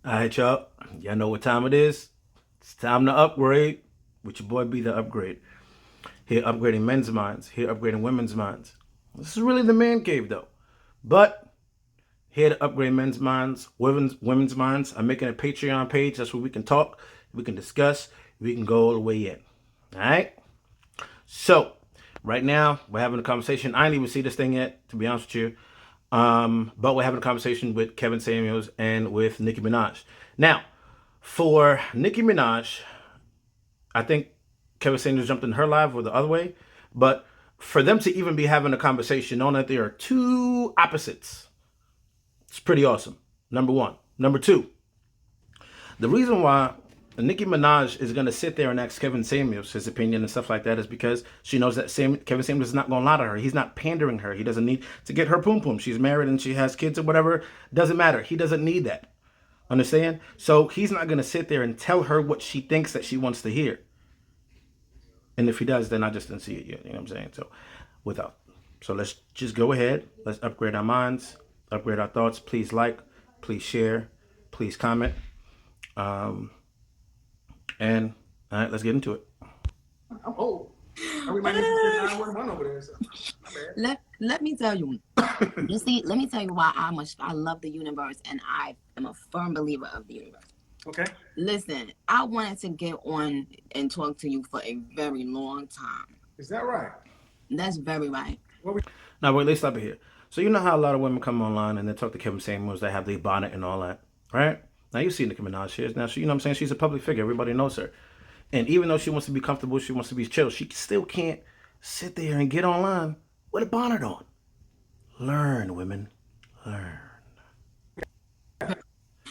All right, y'all. Y'all know what time it is. It's time to upgrade with your boy Be the Upgrade. Here upgrading men's minds. Here upgrading women's minds. This is really the man cave though. But here to upgrade men's minds, women's minds. I'm making a Patreon page. That's where we can talk, we can discuss, we can go all the way in. Alright? So, right now, we're having a conversation. I didn't even see this thing yet, to be honest with you. But we're having a conversation with Kevin Samuels and with Nicki Minaj. Now, for Nicki Minaj, I think Kevin Samuels jumped in her live or the other way. But for them to even be having a conversation, knowing that there are two opposites, it's pretty awesome. Number one. Number two, the reason why Nicki Minaj is going to sit there and ask Kevin Samuels his opinion and stuff like that is because she knows that Kevin Samuels is not going to lie to her. He's not pandering her. He doesn't need to get her poom poom. She's married and she has kids or whatever. Doesn't matter. He doesn't need that. Understand? So he's not going to sit there and tell her what she thinks that she wants to hear. And if he does, then I just didn't see it yet. You know what I'm saying? So let's just go ahead. Let's upgrade our minds, upgrade our thoughts. Please like, please share, please comment. And all right, let's get into it. I'm old. We might need to 911 over there. So. Let me tell you. You see, let me tell you why I love the universe, and I am a firm believer of the universe. Okay. Listen, I wanted to get on and talk to you for a very long time. Is that right? That's very right. Now wait, let's stop it here. So you know how a lot of women come online and they talk to Kevin Samuels, they have the bonnet and all that, right? Now you see Nicki Minaj here. Now she, you know what I'm saying? She's a public figure. Everybody knows her. And even though she wants to be comfortable, she wants to be chill, she still can't sit there and get online with a bonnet on. Learn, women. Learn.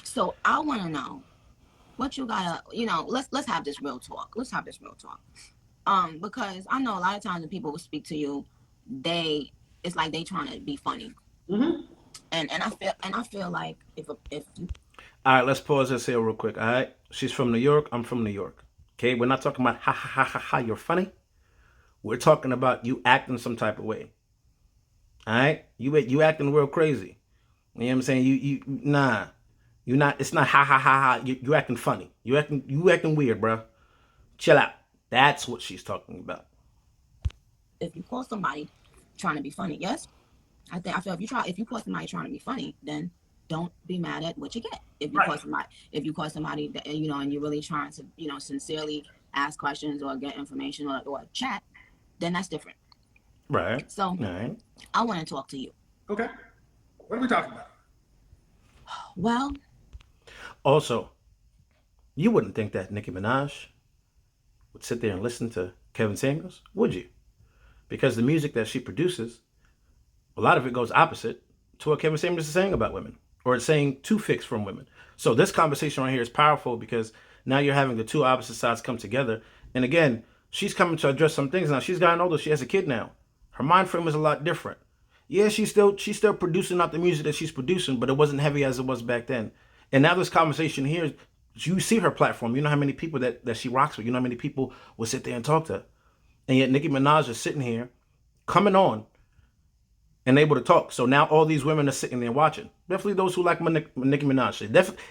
So I want to know what you gotta, let's have this real talk. Let's have this real talk. Because I know a lot of times when people will speak to you, it's like they trying to be funny. Mm-hmm. And I feel like if you. All right, let's pause this here real quick. All right, she's from New York. I'm from New York. Okay, we're not talking about ha ha ha ha ha. You're funny. We're talking about you acting some type of way. All right, you acting real crazy. You know what I'm saying? Nah. You're not. It's not ha ha ha ha. You acting funny. You acting weird, bro. Chill out. That's what she's talking about. If you call somebody trying to be funny, yes, I feel if you call somebody trying to be funny, then don't be mad at what you get. If you call somebody that, and you're really trying to sincerely ask questions or get information or chat, then that's different. Right. So right. I want to talk to you. Okay. What are we talking about? Well. Also, you wouldn't think that Nicki Minaj would sit there and listen to Kevin Samuels, would you? Because the music that she produces, a lot of it goes opposite to what Kevin Samuels is saying about women, or it's saying to fix from women. So this conversation right here is powerful because now you're having the two opposite sides come together. And again, she's coming to address some things now. She's gotten older. She has a kid now. Her mind frame is a lot different. Yeah, she's still producing out the music that she's producing, but it wasn't heavy as it was back then. And now this conversation here, you see her platform. You know how many people that she rocks with. You know how many people will sit there and talk to her. And yet Nicki Minaj is sitting here, coming on, and able to talk. So now all these women are sitting there watching. Definitely those who like Nicki Minaj.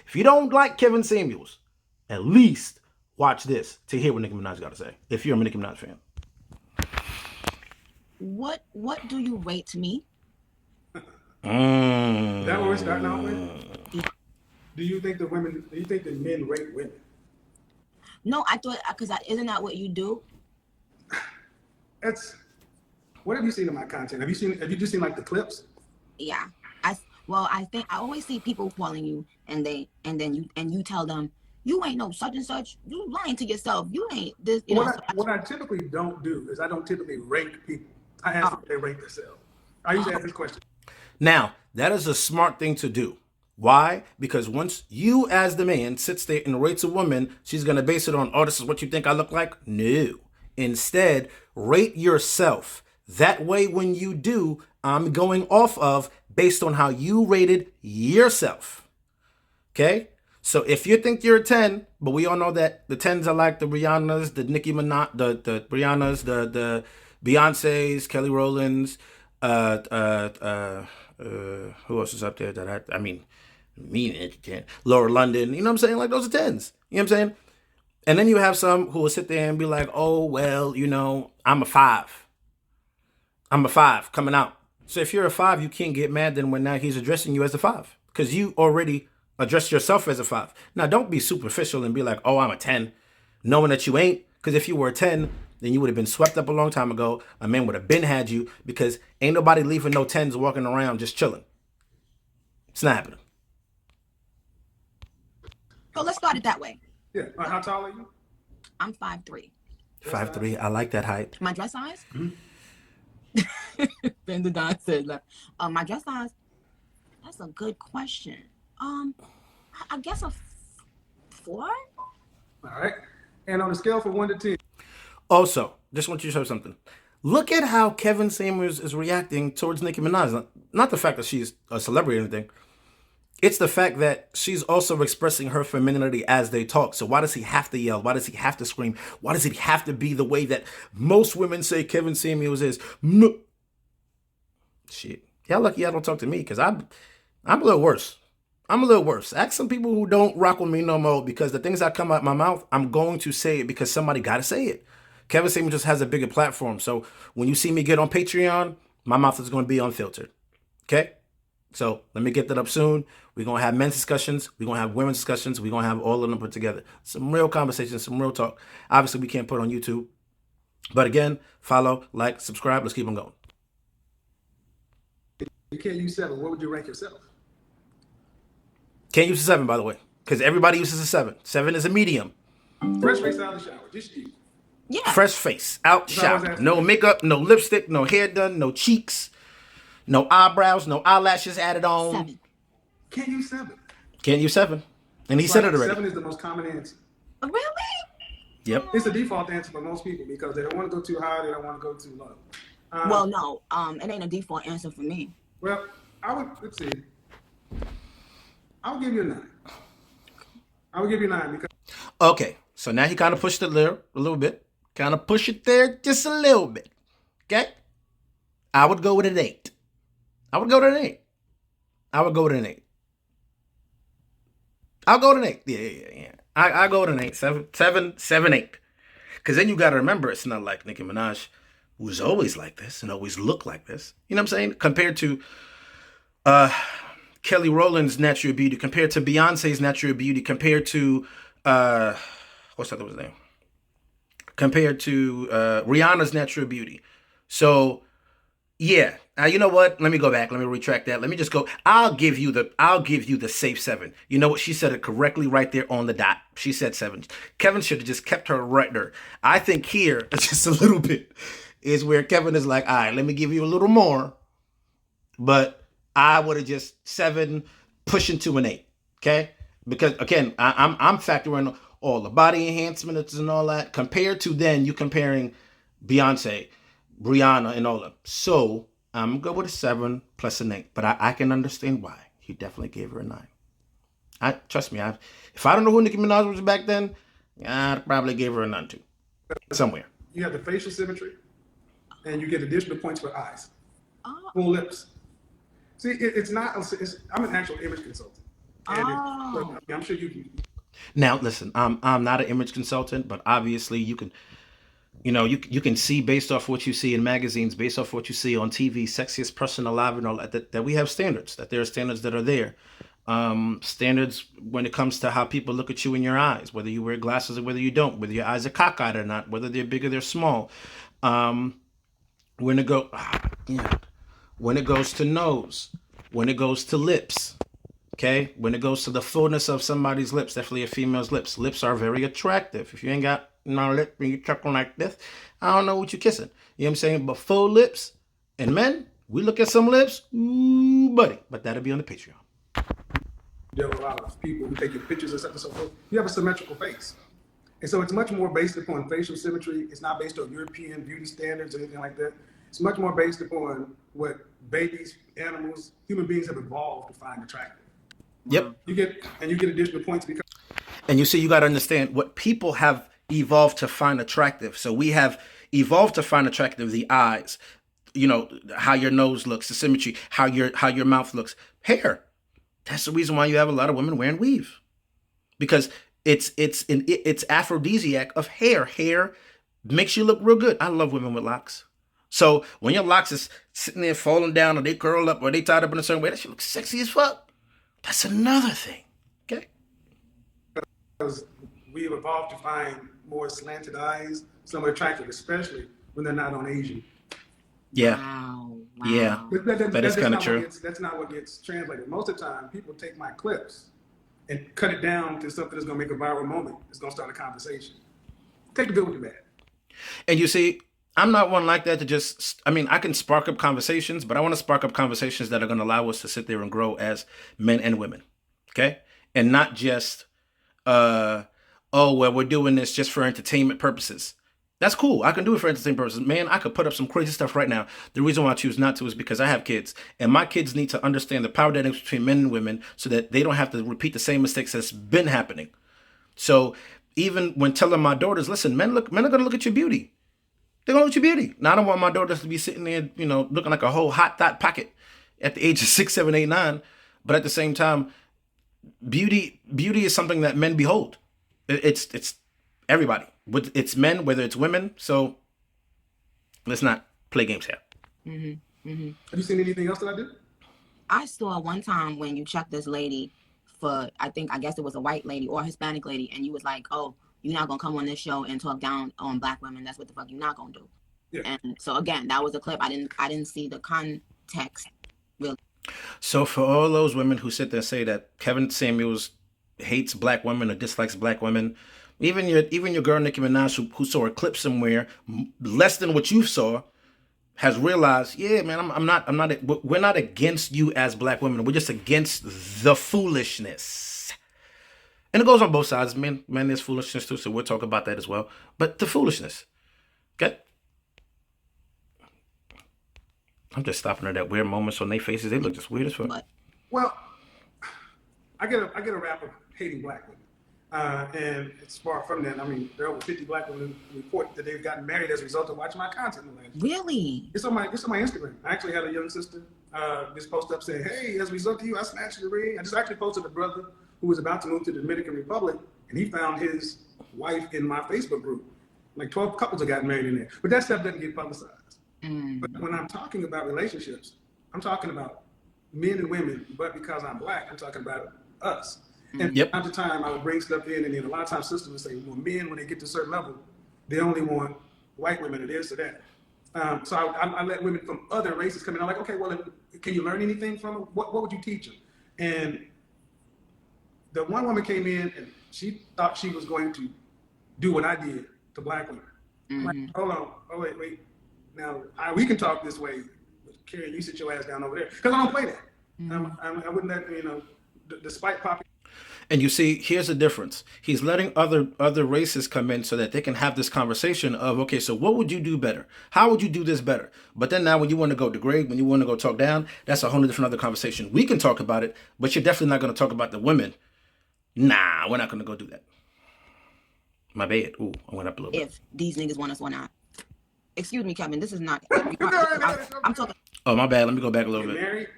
If you don't like Kevin Samuels, at least watch this to hear what Nicki Minaj got to say. If you're a Nicki Minaj fan. What do you rate me? Is that what we're starting out with? Do you think the men rate women? No, I thought, because isn't that what you do? What have you seen in my content? Have you just seen like the clips? Yeah. I think I always see people calling you and then you tell them you ain't no such and such. You lying to yourself. You ain't this. What I typically don't do is I don't typically rank people. I ask them if they rate themselves. I usually ask this question. Now, that is a smart thing to do. Why? Because once you as the man sits there and rates a woman, she's going to base it on, oh, this is what you think I look like? No. Instead, rate yourself. That way, when you do, I'm going off of based on how you rated yourself. Okay? So if you think you're a 10, but we all know that the 10s are like the Rihannas, the Nicki Minaj, the Rihannas, the Beyoncé's, Kelly Rowlands, who else is up there that Me, 10. Lower London, you know what I'm saying? Like, those are 10s. You know what I'm saying? And then you have some who will sit there and be like, oh, well, I'm a 5. I'm a 5 coming out. So if you're a 5, you can't get mad then when now he's addressing you as a 5. Because you already addressed yourself as a 5. Now, don't be superficial and be like, oh, I'm a 10. Knowing that you ain't. Because if you were a 10, then you would have been swept up a long time ago. A man would have been had you because ain't nobody leaving no 10s walking around just chilling. It's not happening. So let's start it that way. Yeah. How tall are you? I'm 5'3". 5'3". I like that height. My dress size? Mm-hmm. Ben the Don said, my dress size, that's a good question. I guess a 4? All right. And on a scale from 1 to 10. Also, just want you to show something. Look at how Kevin Samuels is reacting towards Nicki Minaj. Not the fact that she's a celebrity or anything. It's the fact that she's also expressing her femininity as they talk. So why does he have to yell? Why does he have to scream? Why does it have to be the way that most women say Kevin Samuels is? Shit. Y'all lucky y'all don't talk to me because I'm a little worse. I'm a little worse. Ask some people who don't rock with me no more because the things that come out my mouth, I'm going to say it because somebody got to say it. Kevin Samuels just has a bigger platform. So when you see me get on Patreon, my mouth is going to be unfiltered. Okay? So let me get that up soon. We're going to have men's discussions. We're going to have women's discussions. We're going to have all of them put together. Some real conversations, some real talk. Obviously, we can't put on YouTube. But again, follow, like, subscribe. Let's keep on going. You can't use 7. What would you rank yourself? Can't use a 7, by the way, because everybody uses a 7. 7 is a medium. Fresh face out of the shower. Just you. Yeah. Fresh face, out, shower. No makeup, no lipstick, no hair done, no cheeks, no eyebrows, no eyelashes added on. 7. Can't use 7. Can't use 7. And he said it already. 7 is the most common answer. Really? Yep. It's the default answer for most people because they don't want to go too high, they don't want to go too low. Well, no, it ain't a default answer for me. Well, let's see. I would give you a 9. I would give you a 9 because. Okay, so now he kind of pushed it there a little bit. Kind of push it there just a little bit. Okay? I would go with an 8. I would go to an 8. I would go with an 8. I'll go to an 8. Yeah. I go to an 8. 7, 8. Because then you got to remember, it's not like Nicki Minaj, who's always like this and always looked like this. You know what I'm saying? Compared to Kelly Rowland's natural beauty, compared to Beyonce's natural beauty, compared to, what's that was name? Compared to Rihanna's natural beauty. So, yeah. You know what? Let me go back. Let me retract that. Let me just go. I'll give you the safe 7. You know what? She said it correctly right there on the dot. She said 7. Kevin should have just kept her right there. I think here, just a little bit, is where Kevin is like, all right, let me give you a little more. But I would have just 7 pushing to an 8. Okay? Because again, I'm factoring all the body enhancements and all that compared to then you comparing Beyonce, Rihanna, and all that. So I'm gonna go with a 7 plus an 8, but I can understand why he definitely gave her a 9. Trust me, if I don't know who Nicki Minaj was back then, I'd probably give her a 9 too, somewhere. You have the facial symmetry, and you get additional points for eyes, full lips. See, it's not. I'm an actual image consultant, and I'm sure you can. Now, listen, I'm not an image consultant, but obviously you can. You can see based off what you see in magazines, based off what you see on TV, sexiest person alive and all that we have standards, that there are standards that are there. Standards when it comes to how people look at you in your eyes, whether you wear glasses or whether you don't, whether your eyes are cockeyed or not, whether they're big or they're small. When it goes to nose, when it goes to lips, okay? When it goes to the fullness of somebody's lips, definitely a female's lips. Lips are very attractive. If you ain't got no lip and you're chuckling like this, I don't know what you're kissing. You know what I'm saying? But full lips, and men, we look at some lips, ooh, buddy. But that'll be on the Patreon. There are a lot of people who take your pictures or something so forth. You have a symmetrical face. And so it's much more based upon facial symmetry. It's not based on European beauty standards or anything like that. It's much more based upon what babies, animals, human beings have evolved to find attractive. Yep. You get additional points because. And you see, you got to understand what people have evolved to find attractive. So we have evolved to find attractive the eyes, how your nose looks, the symmetry, how your mouth looks, hair. That's the reason why you have a lot of women wearing weave, because it's aphrodisiac of hair. Hair makes you look real good. I love women with locks. So when your locks is sitting there falling down, or they curl up, or they tied up in a certain way, that shit looks sexy as fuck. That's another thing. Okay. Because we've evolved to find more slanted eyes somewhat attractive, especially when they're not on Asian. Yeah. Wow. Yeah. Wow. That is kind of true. That's not what gets translated. Most of the time, people take my clips and cut it down to something that's going to make a viral moment. It's going to start a conversation. Take the good with the bad. And you see, I'm not one like that to just, I mean, I can spark up conversations, but I want to spark up conversations that are going to allow us to sit there and grow as men and women. Okay. And not just, oh, well, we're doing this just for entertainment purposes. That's cool. I can do it for entertainment purposes. Man, I could put up some crazy stuff right now. The reason why I choose not to is because I have kids, and my kids need to understand the power dynamics between men and women so that they don't have to repeat the same mistakes that's been happening. So even when telling my daughters, listen, men are going to look at your beauty. They're going to look at your beauty. Now, I don't want my daughters to be sitting there, looking like a whole hot thought pocket at the age of 6, 7, 8, 9. But at the same time, beauty is something that men behold. It's everybody. It's men, whether it's women. So let's not play games here. Mm-hmm. Mm-hmm. Have you seen anything else that I did? I saw one time when you checked this lady for, I guess it was a white lady or a Hispanic lady, and you was like, oh, you're not gonna come on this show and talk down on black women. That's what the fuck you're not gonna do. Yeah. And so again, that was a clip. I didn't see the context really. So for all those women who sit there and say that Kevin Samuels hates black women or dislikes black women, even your girl Nicki Minaj, who saw a clip somewhere less than what you saw, has realized, yeah, man, we're not against you as black women. We're just against the foolishness. And it goes on both sides. Men, there's foolishness too, so we'll talk about that as well. But the foolishness. Okay? I'm just stopping at that weird moments on their faces. They look just weird as fuck. Well, I get a rap of hating black women. And it's far from that. I mean, there are over 50 black women who report that they've gotten married as a result of watching my content in the last year. Really? It's on my Instagram. I actually had a young sister just post up saying, hey, as a result of you, I snatched the ring. I just actually posted a brother who was about to move to the Dominican Republic, and he found his wife in my Facebook group. Like 12 couples have gotten married in there. But that stuff doesn't get publicized. But when I'm talking about relationships, I'm talking about men and women, but because I'm black, I'm talking about us. And from time to time, I would bring stuff in, and then a lot of times sisters would say, well, men, when they get to a certain level, they only want white women or this or that. So I let women from other races come in. I'm like, okay, well, can you learn anything from them? What would you teach them? And the one woman came in, and she thought she was going to do what I did to black women. I'm like, hold on. Oh, wait. Now, we can talk this way. Karen, you sit your ass down over there. Because I don't play that. I wouldn't let, despite popular. And you see, here's the difference. He's letting other races come in so that they can have this conversation of, okay, so what would you do better? How would you do this better? But then now when you want to go degrade, when you want to go talk down, that's a whole different other conversation. We can talk about it, but you're definitely not going to talk about the women. Nah, we're not going to go do that. My bad. Ooh, I went up a little bit. If these niggas want us or not. Excuse me, Kevin, this is not. I'm talking. Oh, my bad. Let me go back a little bit. Married,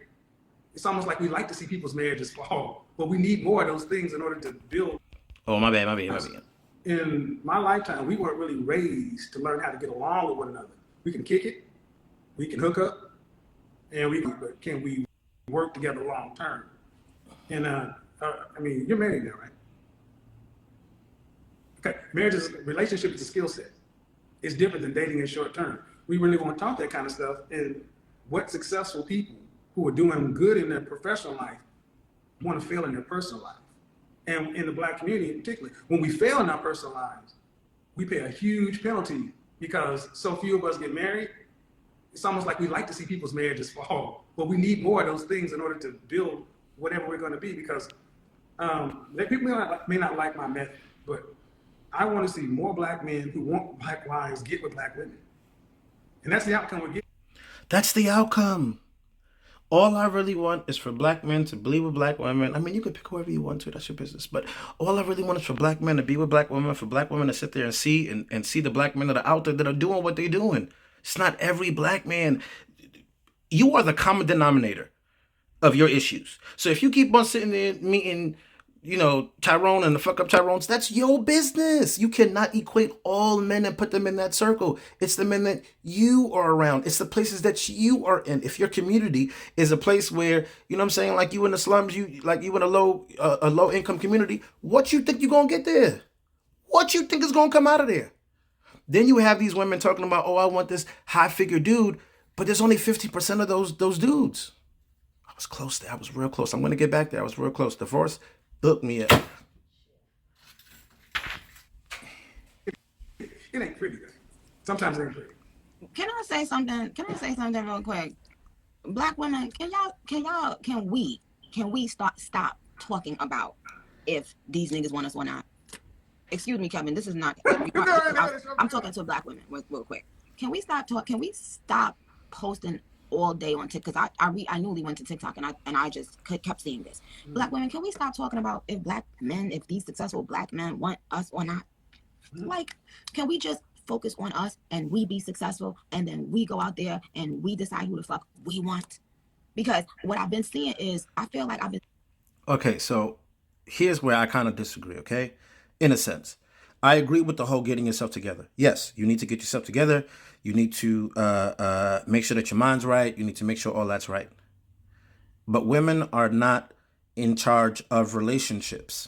it's almost like we like to see people's marriages fall, but we need more of those things in order to build. Oh, my bad. In my lifetime, we weren't really raised to learn how to get along with one another. We can kick it, we can hook up, but can we work together long term? And I mean, you're married now, right? Okay, relationship is a skill set. It's different than dating in short term. We really want to talk that kind of stuff. And what successful people who are doing good in their professional life want to fail in their personal life. And in the black community in particular, when we fail in our personal lives, we pay a huge penalty because so few of us get married. It's almost like we like to see people's marriages fall, but we need more of those things in order to build whatever we're going to be, because people may not like my method, but I want to see more black men who want black wives get with black women. And that's the outcome we're getting. That's the outcome. All I really want is for black men to be with black women. I mean, you can pick whoever you want to. That's your business. But all I really want is for black men to be with black women, for black women to sit there and see the black men that are out there that are doing what they're doing. It's not every black man. You are the common denominator. of your issues. So if you keep on sitting there meeting, Tyrone and the fuck up Tyrones, that's your business. You cannot equate all men and put them in that circle. It's the men that you are around. It's the places that you are in. If your community is a place where, you know what I'm saying, like you in the slums, you in a low income community, what you think you're gonna get there? What you think is gonna come out of there? Then you have these women talking about, oh, I want this high figure dude, but there's only 50% of those dudes. I was close there. I was real close. I'm going to get back there. I was real close. Divorce booked me up. It ain't pretty though. Sometimes it ain't pretty. Can I say something? Can I say something real quick? Black women, can we stop talking about if these niggas want us or not? Excuse me, Kevin. This is not. I'm talking to black women real quick. Can we stop talk? Can we stop posting all day on TikTok? Because I newly went to TikTok and I just kept seeing this. Black women, can we stop talking about if these successful black men want us or not? Like, can we just focus on us and we be successful and then we go out there and we decide who the fuck we want? Because what I've been seeing is I feel like I've been. Okay, so here's where I kind of disagree, okay? In a sense. I agree with the whole getting yourself together. Yes, you need to get yourself together. You need to make sure that your mind's right. You need to make sure all that's right. But women are not in charge of relationships.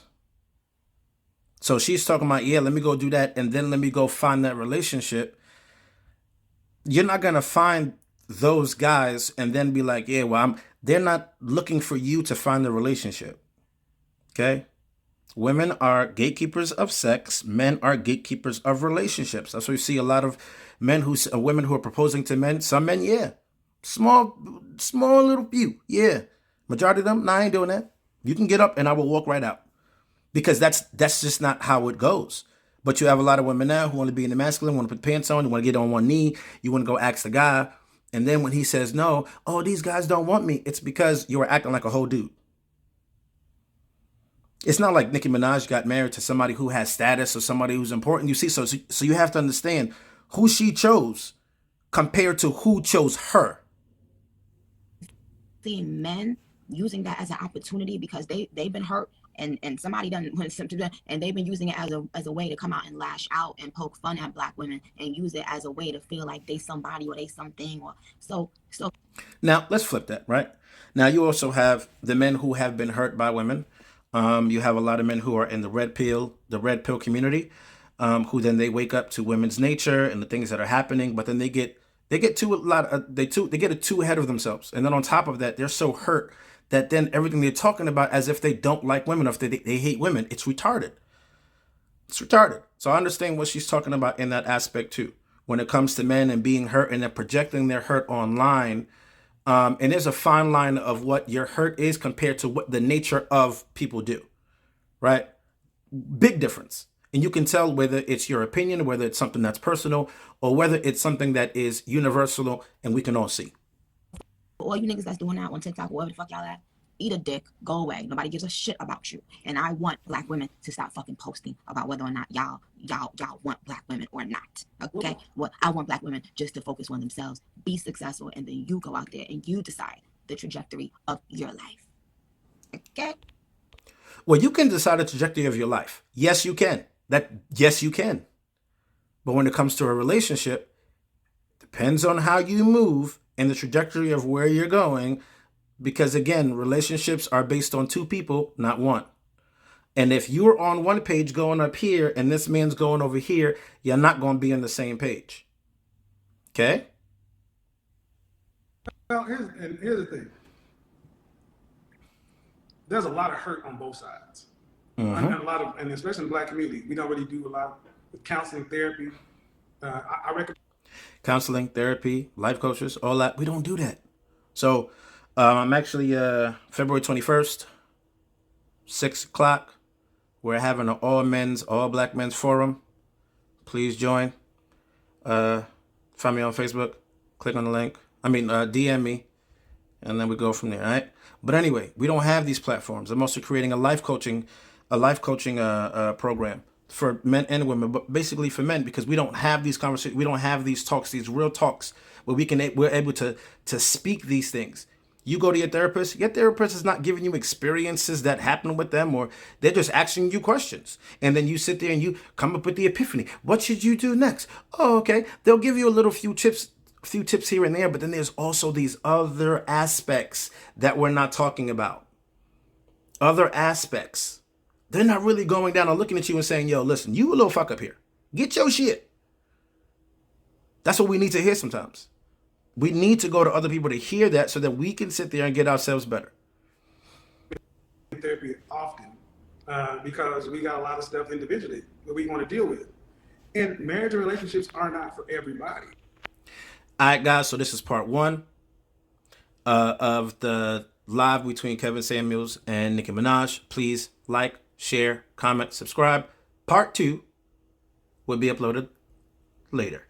So she's talking about, yeah, let me go do that, and then let me go find that relationship. You're not going to find those guys and then be like, yeah, well, they're not looking for you to find the relationship. Okay? Women are gatekeepers of sex. Men are gatekeepers of relationships. That's why you see a lot of women who are proposing to men. Some men, yeah. Small little few, yeah. Majority of them, nah, I ain't doing that. You can get up and I will walk right out. Because that's just not how it goes. But you have a lot of women now who want to be in the masculine, want to put pants on, you want to get on one knee, you want to go ask the guy. And then when he says no, oh, these guys don't want me. It's because you were acting like a whole dude. It's not like Nicki Minaj got married to somebody who has status or somebody who's important. You see, so you have to understand who she chose compared to who chose her. Seeing men using that as an opportunity because they've been hurt and somebody done and they've been using it as a way to come out and lash out and poke fun at black women and use it as a way to feel like they somebody or they something or so. Now let's flip that, right? Now you also have the men who have been hurt by women. You have a lot of men who are in the red pill community, who then they wake up to women's nature and the things that are happening, but then they get too ahead of themselves, and then on top of that, they're so hurt that then everything they're talking about as if they don't like women, or if they hate women, it's retarded. It's retarded. So I understand what she's talking about in that aspect too, when it comes to men and being hurt and then projecting their hurt online. And there's a fine line of what your hurt is compared to what the nature of people do, right? Big difference. And you can tell whether it's your opinion, whether it's something that's personal, or whether it's something that is universal and we can all see. All you niggas that's doing that on TikTok, wherever the fuck y'all at, eat a dick, go away. Nobody gives a shit about you. And I want black women to stop fucking posting about whether or not y'all want black women or not. Okay? Well, I want black women just to focus on themselves, be successful, and then you go out there and you decide the trajectory of your life. Okay? Well, you can decide the trajectory of your life. Yes, you can. Yes, you can. But when it comes to a relationship, depends on how you move and the trajectory of where you're going. Because again, relationships are based on two people, not one. And if you're on one page going up here and this man's going over here, you're not going to be on the same page. Okay? Well, here's the thing. There's a lot of hurt on both sides. Mm-hmm. And especially in the black community, we don't really do a lot of counseling, therapy. I recommend counseling, therapy, life coaches, all that. We don't do that. So I'm actually February 21st, 6 o'clock. We're having an all black men's forum. Please join. Find me on Facebook. Click on the link. DM me. And then we go from there, all right? But anyway, we don't have these platforms. I'm also creating a life coaching program for men and women, but basically for men, because we don't have these conversations, we don't have these talks, these real talks where we're able to speak these things. You go to your therapist is not giving you experiences that happen with them, or they're just asking you questions. And then you sit there and you come up with the epiphany. What should you do next? Oh, okay. They'll give you a few tips here and there, but then there's also these other aspects that we're not talking about. Other aspects. They're not really going down and looking at you and saying, yo, listen, you a little fuck up here. Get your shit. That's what we need to hear sometimes. We need to go to other people to hear that so that we can sit there and get ourselves better. Therapy often because we got a lot of stuff individually that we want to deal with. And marriage and relationships are not for everybody. All right, guys, so this is part 1 of the live between Kevin Samuels and Nicki Minaj. Please like, share, comment, subscribe. Part 2 will be uploaded later.